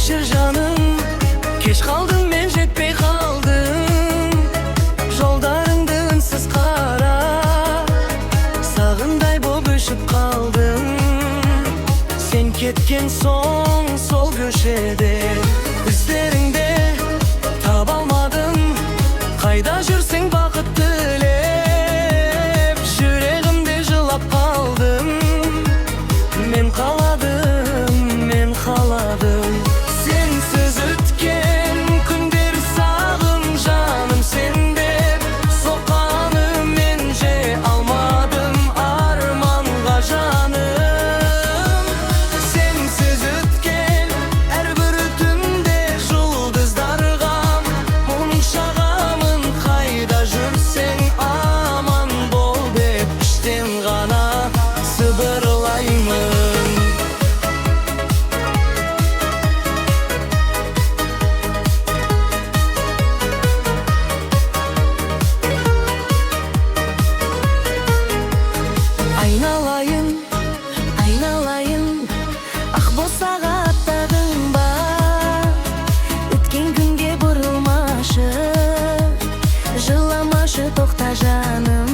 Kechir canım, kech kaldım men jetpey kaldım. Joldarыңды үнсіз қара, сағындай боп өшіп қалдым. Sen кеткен соң сол көшеде іздеріңде таба алмадым. Қайда жүрсең бақыт тілеп, жүрегімде жылап қалдым. Мен қаладым, мен қаладым. Сенсіз өткен күндер сағым жаным сен деп соққаны мен же алмадым арманға жаным. Сенсіз өткен әрбір түнде жұлдыздарға мұң шағамын. Қайда жүрсең аман бол деп іштен ғана сыбырлаймын. Айналайын, айналайын, ақ босаға аттадың ба? Өткен күнге бұрылмашы, жыламашы, тоқта жаным.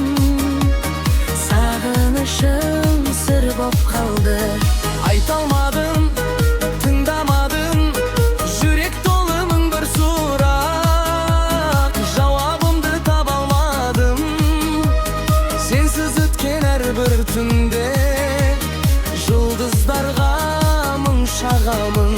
Сағынышым сыр боп қалды. Айта алмадым, тыңдамадым, жүрек толы мың бір сұрақ. Жауабымды таба алмадым. Сенсіз өткен әрбір түнде жұлдыздарға мұң шағамын.